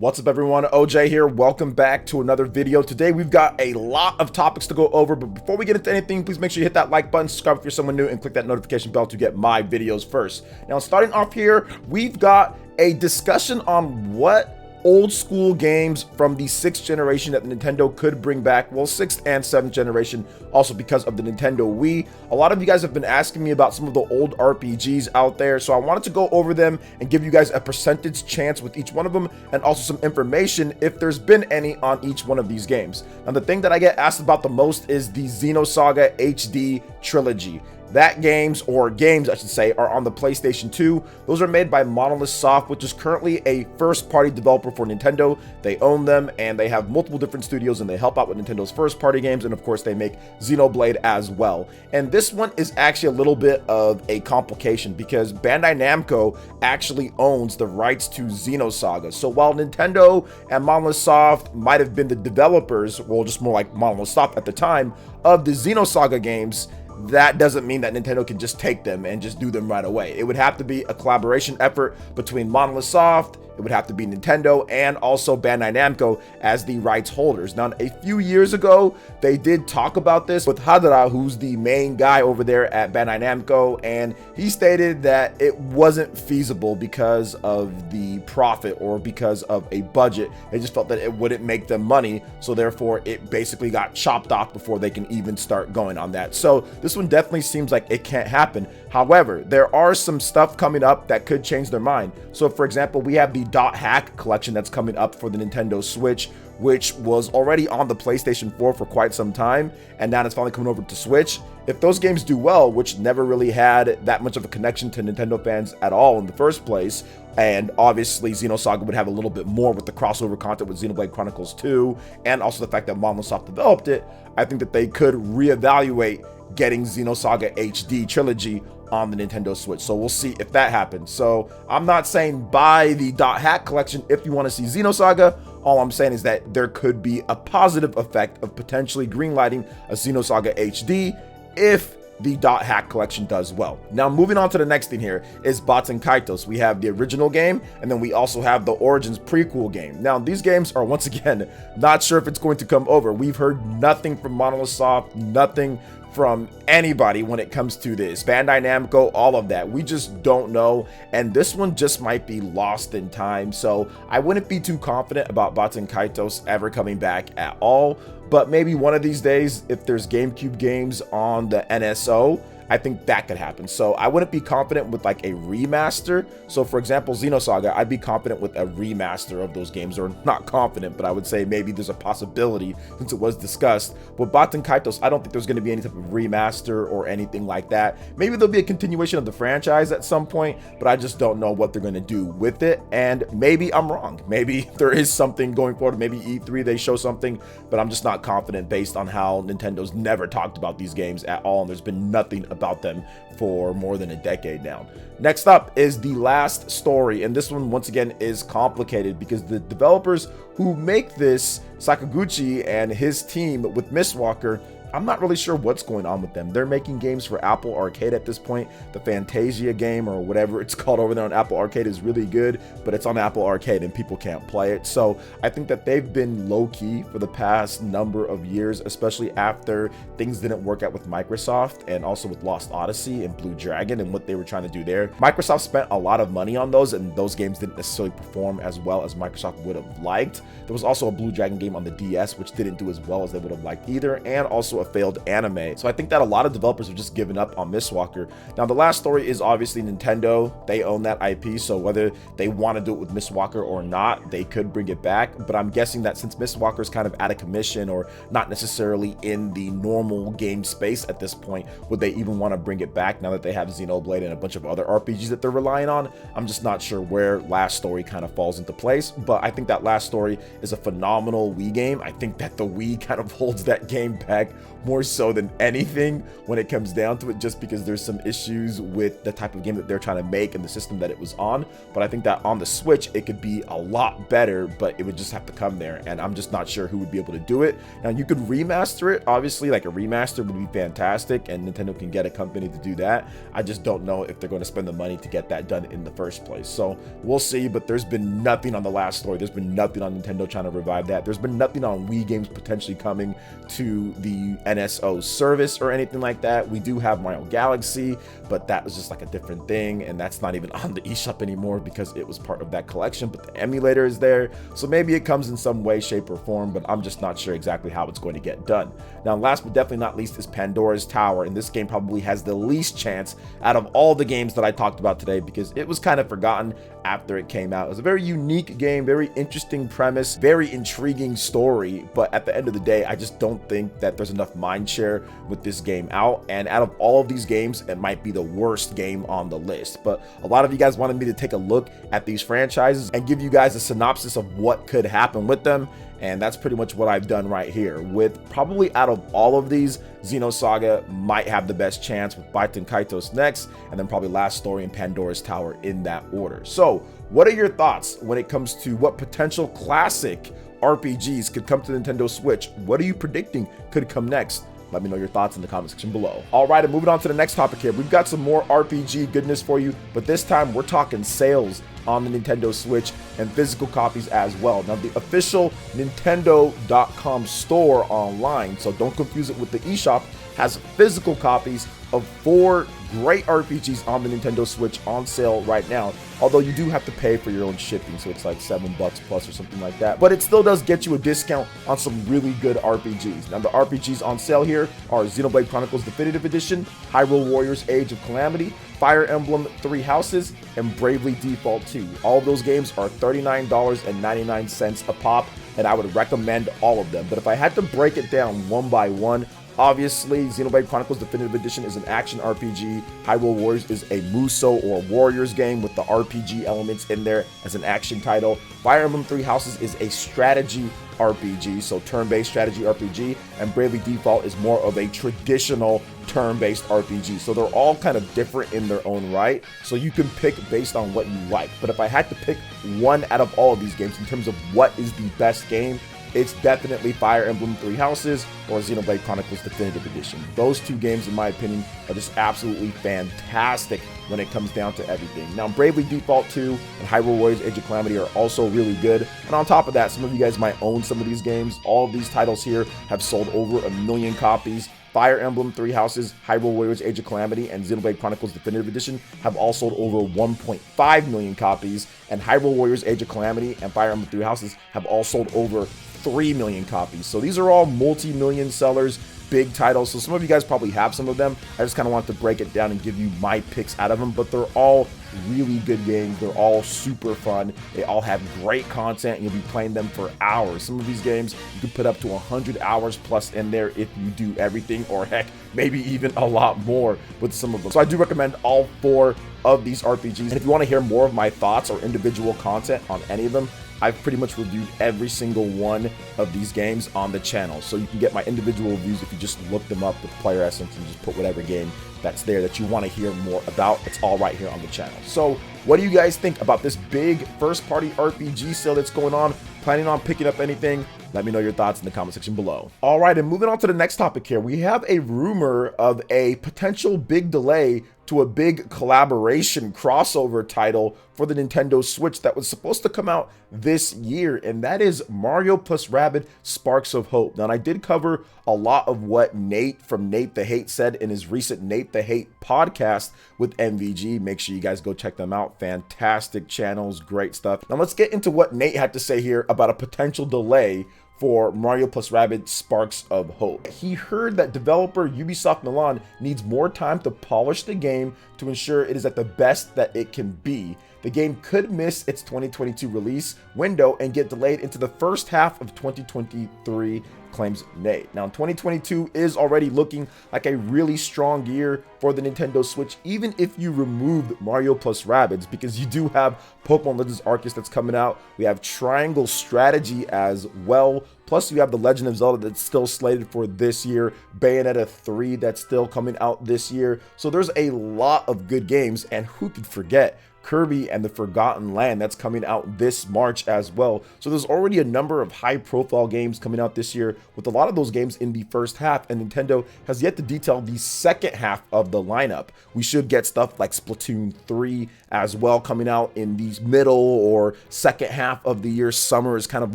What's up everyone, OJ here. Welcome back to another video. Today we've got a lot of topics to go over, but before we get into anything, please make sure you hit that like button, subscribe if you're someone new, and click that notification bell to get my videos first. Now starting off here, we've got a discussion on what old school games from the 6th generation that Nintendo could bring back. Well, 6th and 7th generation, also because of the Nintendo Wii. A lot of you guys have been asking me about some of the old RPGs out there, so I wanted to go over them and give you guys a percentage chance with each one of them, and also some information if there's been any on each one of these games. Now, the thing that I get asked about the most is the Xenosaga HD trilogy. That games I should say, are on the PlayStation 2. Those are made by Monolith Soft, which is currently a first-party developer for Nintendo. They own them, and they have multiple different studios, and they help out with Nintendo's first-party games, and of course, they make Xenoblade as well. And this one is actually a little bit of a complication, because Bandai Namco actually owns the rights to Xenosaga. So while Nintendo and Monolith Soft might have been the developers, well, just more like Monolith Soft at the time, of the Xenosaga games, that doesn't mean that Nintendo can just take them and just do them right away. It would have to be a collaboration effort between Monolith Soft, it would have to be Nintendo, and also Bandai Namco as the rights holders. Now, a few years ago, they did talk about this with Hadara, who's the main guy over there at Bandai Namco, and he stated that it wasn't feasible because of the profit or because of a budget. They just felt that it wouldn't make them money, so therefore it basically got chopped off before they can even start going on that. So this one definitely seems like it can't happen. However, there are some stuff coming up that could change their mind. So for example, we have the Dot Hack collection that's coming up for the Nintendo Switch, which was already on the PlayStation 4 for quite some time, and now it's finally coming over to Switch. If those games do well, which never really had that much of a connection to Nintendo fans at all in the first place, and obviously Xenosaga would have a little bit more with the crossover content with Xenoblade Chronicles 2, and also the fact that Monolith Soft developed it, I think that they could reevaluate getting Xenosaga HD trilogy on the Nintendo Switch. So we'll see if that happens. So I'm not saying buy the Dot Hack collection if you want to see Xenosaga. All I'm saying is that there could be a positive effect of potentially greenlighting a Xenosaga HD if the Dot Hack collection does well. Now, moving on to the next thing here is Baten Kaitos. We have the original game, and then we also have the Origins prequel game. Now, these games are, once again, not sure if it's going to come over. We've heard nothing from Monolith Soft, nothing from anybody when it comes to this. Bandai Namco, all of that. We just don't know, and this one just might be lost in time. So I wouldn't be too confident about Baten Kaitos ever coming back at all. But maybe one of these days, if there's GameCube games on the NSO, I think that could happen. So I wouldn't be confident with like a remaster. So for example, Xenosaga, I'd be confident with a remaster of those games, or not confident, but I would say maybe there's a possibility since it was discussed. With Baten Kaitos, I don't think there's going to be any type of remaster or anything like that. Maybe there'll be a continuation of the franchise at some point, but I just don't know what they're going to do with it. And maybe I'm wrong. Maybe there is something going forward. Maybe E3 they show something, but I'm just not confident based on how Nintendo's never talked about these games at all, and there's been nothing about them for more than a decade now. Next up is The Last Story, and this one once again is complicated because the developers who make this, Sakaguchi and his team with Mistwalker, I'm not really sure what's going on with them. They're making games for Apple Arcade at this point. The Fantasia game, or whatever it's called over there on Apple Arcade, is really good, but it's on Apple Arcade and people can't play it. So I think that they've been low-key for the past number of years, especially after things didn't work out with Microsoft and also with Lost Odyssey and Blue Dragon and what they were trying to do there. Microsoft spent a lot of money on those, and those games didn't necessarily perform as well as Microsoft would have liked. There was also a Blue Dragon game on the DS, which didn't do as well as they would have liked either, and also a failed anime. So I think that a lot of developers have just given up on Mistwalker. Now, The Last Story is obviously Nintendo. They own that IP, so whether they want to do it with Mistwalker or not, they could bring it back. But I'm guessing that since Mistwalker is kind of out of commission or not necessarily in the normal game space at this point, would they even want to bring it back now that they have Xenoblade and a bunch of other RPGs that they're relying on? I'm just not sure where Last Story kind of falls into place, but I think that Last Story is a phenomenal Wii game. I think that the Wii kind of holds that game back more so than anything when it comes down to it, just because there's some issues with the type of game that they're trying to make and the system that it was on. But I think that on the Switch, it could be a lot better, but it would just have to come there, and I'm just not sure who would be able to do it. Now, you could remaster it. Obviously, like a remaster would be fantastic, and Nintendo can get a company to do that. I just don't know if they're going to spend the money to get that done in the first place. So we'll see, but there's been nothing on the last story. There's been nothing on Nintendo trying to revive that. There's been nothing on Wii games potentially coming to the NSO service or anything like that. We do have Mario Galaxy, but that was just like a different thing, and that's not even on the eShop anymore because it was part of that collection, but the emulator is there. So maybe it comes in some way, shape, or form, but I'm just not sure exactly how it's going to get done. Now, last but definitely not least is Pandora's Tower, and this game probably has the least chance out of all the games that I talked about today because it was kind of forgotten after it came out. It was a very unique game, very interesting premise, very intriguing story, but at the end of the day, I just don't think that there's enough mindshare with this game out, and out of all of these games, it might be the worst game on the list. But a lot of you guys wanted me to take a look at these franchises and give you guys a synopsis of what could happen with them, and that's pretty much what I've done right here. With probably out of all of these, Xenosaga might have the best chance, with Baiten Kaitos next, and then probably Last Story and Pandora's Tower in that order. So what are your thoughts when it comes to what potential classic RPGs could come to the Nintendo Switch? What are you predicting could come next? Let me know your thoughts in the comment section below. All right, and moving on to the next topic here. We've got some more RPG goodness for you, but this time we're talking sales on the Nintendo Switch and physical copies as well. Now, the official Nintendo.com store online, so don't confuse it with the eShop, has physical copies of 4 great RPGs on the Nintendo Switch on sale right now, although you do have to pay for your own shipping, so it's like $7 plus or something like that, but it still does get you a discount on some really good RPGs. Now, the RPGs on sale here are Xenoblade Chronicles Definitive Edition, Hyrule Warriors Age of Calamity, Fire Emblem Three Houses, and Bravely Default 2. All of those games are $39.99 a pop, and I would recommend all of them. But if I had to break it down one by one, obviously, Xenoblade Chronicles Definitive Edition is an action RPG. Hyrule Warriors is a Muso or Warriors game with the RPG elements in there as an action title. Fire Emblem Three Houses is a strategy RPG, so turn-based strategy RPG, and Bravely Default is more of a traditional turn-based RPG. So they're all kind of different in their own right, so you can pick based on what you like. But if I had to pick one out of all of these games in terms of what is the best game, it's definitely Fire Emblem Three Houses or Xenoblade Chronicles Definitive Edition. Those two games, in my opinion, are just absolutely fantastic when it comes down to everything. Now, Bravely Default 2 and Hyrule Warriors Age of Calamity are also really good. And on top of that, some of you guys might own some of these games. All of these titles here have sold over 1 million copies. Fire Emblem Three Houses, Hyrule Warriors Age of Calamity, and Xenoblade Chronicles Definitive Edition have all sold over 1.5 million copies, and Hyrule Warriors Age of Calamity and Fire Emblem Three Houses have all sold over 3 million copies. So these are all multi-million sellers, big titles. So some of you guys probably have some of them. I just kind of want to break it down and give you my picks out of them, but they're all really good games. They're all super fun. They all have great content, and you'll be playing them for hours. Some of these games you could put up to 100 hours plus in there if you do everything, or heck, maybe even a lot more with some of them. So I do recommend all 4 of these RPGs. And if you want to hear more of my thoughts or individual content on any of them, I've pretty much reviewed every single one of these games on the channel. So you can get my individual reviews if you just look them up with PlayerEssence and just put whatever game that's there that you want to hear more about. It's all right here on the channel. So what do you guys think about this big first-party RPG sale that's going on? Planning on picking up anything? Let me know your thoughts in the comment section below. All right, and moving on to the next topic here, we have a rumor of a potential big delay to a big collaboration crossover title for the Nintendo Switch that was supposed to come out this year, and that is Mario plus Rabbids Sparks of Hope. Now, I did cover a lot of what Nate from Nate the Hate said in his recent Nate the Hate podcast with MVG. Make sure you guys go check them out. Fantastic channels, great stuff. Now, let's get into what Nate had to say here about a potential delay for Mario plus Rabbids Sparks of Hope. He heard that developer Ubisoft Milan needs more time to polish the game to ensure it is at the best that it can be. the game could miss its 2022 release window and get delayed into the first half of 2023, claims Nate. Now, 2022 is already looking like a really strong year for the Nintendo Switch, even if you remove Mario plus Rabbids, because you do have Pokemon Legends Arceus that's coming out. We have Triangle Strategy as well. Plus, you have The Legend of Zelda that's still slated for this year, Bayonetta 3 that's still coming out this year. So there's a lot of good games, and who could forget Kirby and the Forgotten Land that's coming out this March as well. So there's already a number of high-profile games coming out this year, with a lot of those games in the first half, and Nintendo has yet to detail the second half of the lineup. We should get stuff like Splatoon 3 as well coming out in the middle or second half of the year. Summer is kind of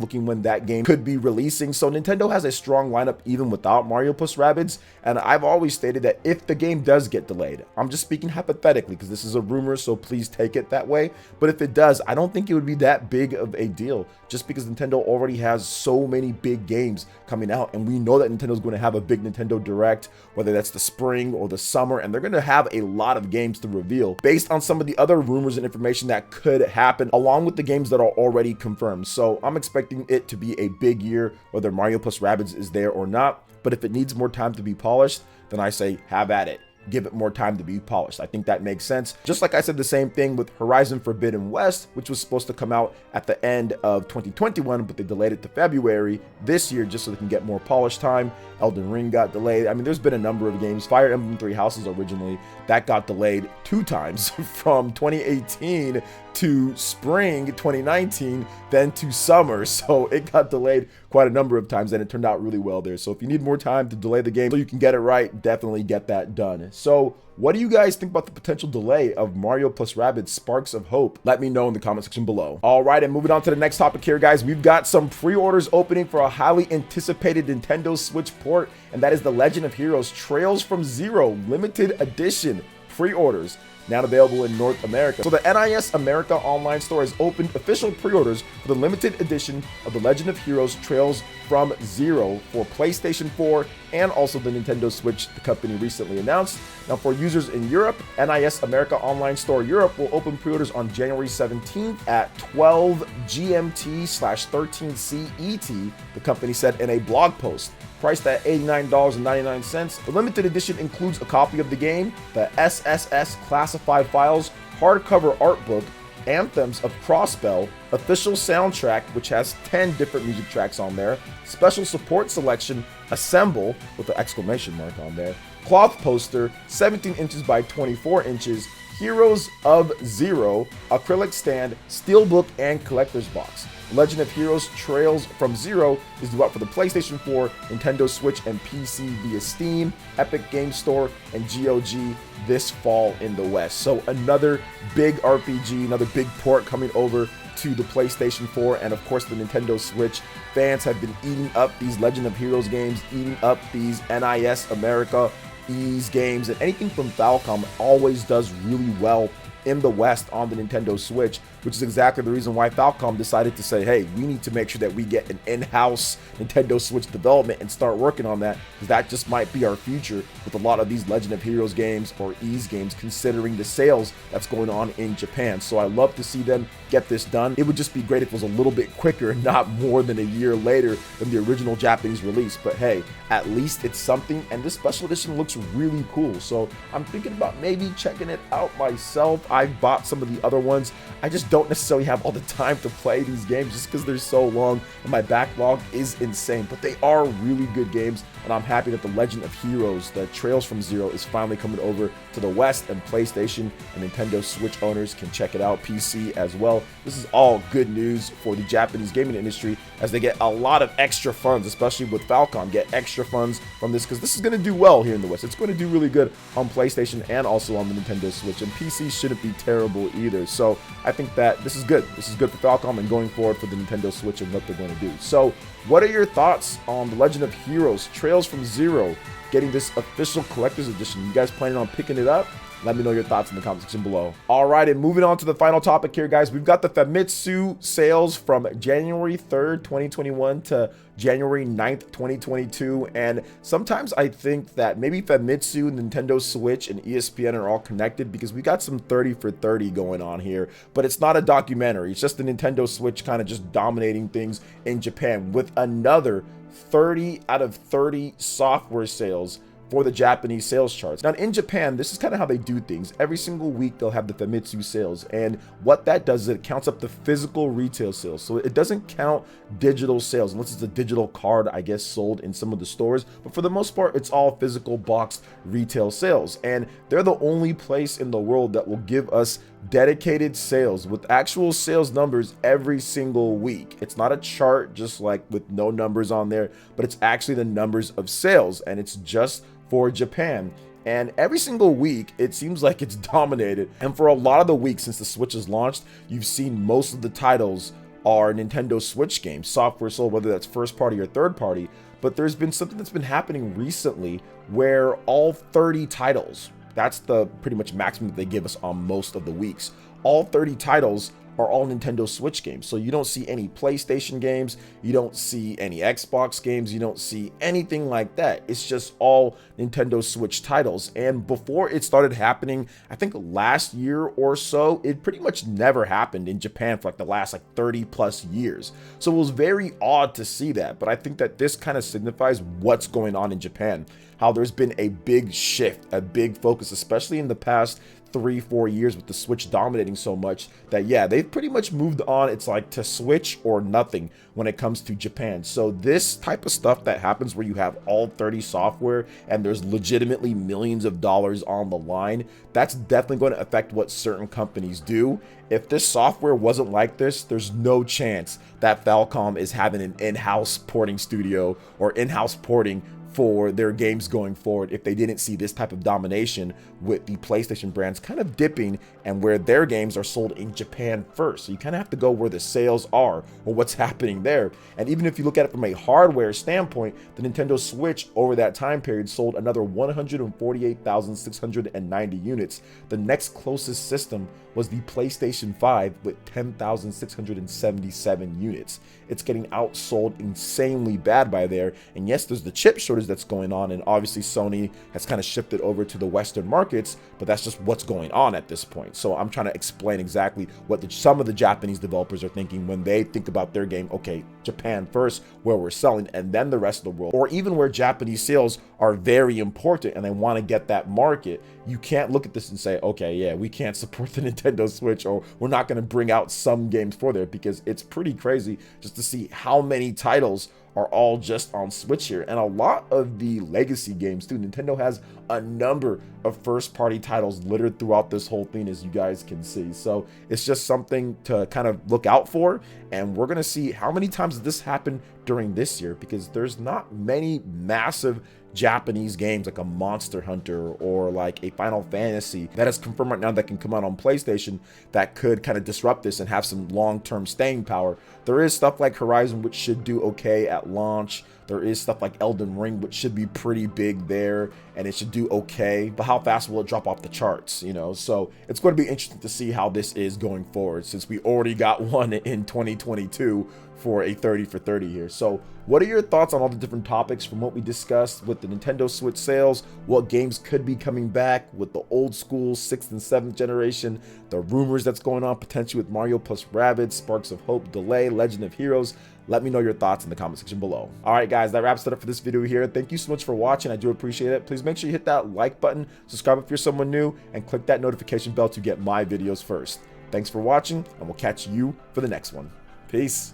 looking when that game could be releasing. So Nintendo has a strong lineup even without Mario plus Rabbids, and I've always stated that if the game does get delayed, I'm just speaking hypothetically because this is a rumor, so please take it that way, but if it does, I don't think it would be that big of a deal, just because Nintendo already has so many big games coming out, and we know that Nintendo's going to have a big Nintendo Direct, whether that's the spring or the summer, and they're going to have a lot of games to reveal based on some of the other rumors and information that could happen, along with the games that are already confirmed. So I'm expecting it to be a big year, whether Mario plus Rabbids is there or not, but if it needs more time to be polished, then I say have at it. Give it more time to be polished. I think that makes sense. Just like I said the same thing with Horizon Forbidden West, which was supposed to come out at the end of 2021, but they delayed it to February this year just so they can get more polish time. Elden Ring got delayed. I mean, there's been a number of games. Fire Emblem Three Houses originally, that got delayed 2 times from 2018 to spring 2019, then to summer. So it got delayed quite a number of times, and it turned out really well there. So if you need more time to delay the game so you can get it right, definitely get that done. So what do you guys think about the potential delay of Mario plus Rabbids Sparks of Hope? Let me know in the comment section below. All right, and moving on to the next topic here, guys. We've got some pre-orders opening for a highly anticipated Nintendo Switch port, and that is The Legend of Heroes Trails from Zero Limited Edition pre-orders. Now available in North America. So the NIS America online store has opened official pre-orders for the limited edition of The Legend of Heroes Trails from Zero for PlayStation 4 and also the Nintendo Switch, the company recently announced. Now for users in Europe, NIS America online store Europe will open pre-orders on January 17th at 12 GMT/13 CET, the company said in a blog post. Priced at $89.99. The limited edition includes a copy of the game, the SSS classified files, hardcover art book, Anthems of Crossbell, official soundtrack, which has 10 different music tracks on there, special support selection, Assemble, with the exclamation mark on there, cloth poster, 17 inches by 24 inches, Heroes of Zero, acrylic stand, steelbook, and collector's box. Legend of Heroes Trails from Zero is due out for the PlayStation 4, Nintendo Switch, and PC via Steam, Epic Game Store, and GOG this fall in the West. So another big RPG, another big port coming over to the PlayStation 4, and of course the Nintendo Switch. Fans have been eating up these Legend of Heroes games, eating up these NIS America Ease games, and anything from Falcom always does really well in the West on the Nintendo Switch, which is exactly the reason why Falcom decided to say, hey, we need to make sure that we get an in-house Nintendo Switch development and start working on that, because that just might be our future with a lot of these Legend of Heroes games or Ease games, considering the sales that's going on in Japan. So I love to see them get this done. It would just be great if it was a little bit quicker and not more than a year later than the original Japanese release. But hey, at least it's something, and this special edition looks really cool. So I'm thinking about maybe checking it out myself. I bought some of the other ones. I just don't necessarily have all the time to play these games just because they're so long and my backlog is insane, but they are really good games, and I'm happy that the Legend of Heroes, the Trails from Zero, is finally coming over to the West, and PlayStation and Nintendo Switch owners can check it out, PC as well. This is all good news for the Japanese gaming industry as they get a lot of extra funds, especially with Falcom, get extra funds from this, because this is going to do well here in the West. It's going to do really good on PlayStation and also on the Nintendo Switch, and PC shouldn't be terrible either. So I think that this is good. This is good for Falcom and going forward for the Nintendo Switch and what they're going to do. So what are your thoughts on The Legend of Heroes Trails from Zero getting this official collector's edition? You guys planning on picking it up? Let me know your thoughts in the comment section below. All right, and moving on to the final topic here, guys. We've got the Famitsu sales from January 3rd, 2021 to January 9th, 2022. And sometimes I think that maybe Famitsu, Nintendo Switch, and ESPN are all connected because we got some 30 for 30 going on here. But it's not a documentary. It's just the Nintendo Switch kind of just dominating things in Japan with another 30 out of 30 software sales for the Japanese sales charts. Now in Japan, this is kind of how they do things. Every single week they'll have the Famitsu sales, and what that does is it counts up the physical retail sales. So it doesn't count digital sales unless it's a digital card, I guess, sold in some of the stores, but for the most part it's all physical boxed retail sales, and they're the only place in the world that will give us dedicated sales with actual sales numbers every single week. It's not a chart just like with no numbers on there, but it's actually the numbers of sales, and it's just for Japan. And every single week it seems like it's dominated, and for a lot of the weeks since the Switch is launched, you've seen most of the titles are Nintendo Switch games, software sold, whether that's first party or third party. But there's been something that's been happening recently where all 30 titles, that's the pretty much maximum that they give us on most of the weeks, all 30 titles are all Nintendo Switch games. So you don't see any PlayStation games, you don't see any Xbox games, you don't see anything like that. It's just all Nintendo Switch titles. And before it started happening, I think last year or so, it pretty much never happened in Japan for like the last 30 plus years. So it was very odd to see that, but I think that this kind of signifies what's going on in Japan, how there's been a big shift, a big focus, especially in the past 3-4 years with the Switch dominating so much that, yeah, they've pretty much moved on. It's like to Switch or nothing when it comes to Japan. So this type of stuff that happens where you have all 30 software and there's legitimately millions of dollars on the line, that's definitely going to affect what certain companies do. If this software wasn't like this, there's no chance that Falcom is having an in-house porting studio or in-house porting for their games going forward if they didn't see this type of domination with the PlayStation brands kind of dipping and where their games are sold in Japan first. So you kind of have to go where the sales are or what's happening there. And even if you look at it from a hardware standpoint, the Nintendo Switch over that time period sold another 148,690 units. The next closest system was the PlayStation 5 with 10,677 units. It's getting outsold insanely bad by there. And yes, there's the chip shortage that's going on, and obviously Sony has kind of shifted over to the Western markets, but that's just what's going on at this point. So I'm trying to explain exactly what some of the Japanese developers are thinking when they think about their game. Okay, Japan first, where we're selling, and then the rest of the world, or even where Japanese sales are very important and they want to get that market. You can't look at this and say, okay, yeah, we can't support the Nintendo Switch, or we're not going to bring out some games for there, because it's pretty crazy just to see how many titles are all just on Switch here. And a lot of the legacy games too. Nintendo has a number of first-party titles littered throughout this whole thing, as you guys can see. So it's just something to kind of look out for, and we're gonna see how many times this happened during this year, because there's not many massive Japanese games like a Monster Hunter or like a Final Fantasy that is confirmed right now that can come out on PlayStation that could kind of disrupt this and have some long-term staying power. There is stuff like Horizon, which should do okay at launch. There is stuff like Elden Ring, which should be pretty big there, and it should do okay, but how fast will it drop off the charts, you know? So it's going to be interesting to see how this is going forward, since we already got one in 2022 for a 30 for 30 here. So what are your thoughts on all the different topics from what we discussed with the Nintendo Switch sales, what games could be coming back with the old school 6th and 7th generation, the rumors that's going on potentially with Mario plus Rabbids, Sparks of Hope, Delay, Legend of Heroes? Let me know your thoughts in the comment section below. All right, guys, that wraps it up for this video here. Thank you so much for watching. I do appreciate it. Please make sure you hit that like button, subscribe if you're someone new, and click that notification bell to get my videos first. Thanks for watching, and we'll catch you for the next one. Peace.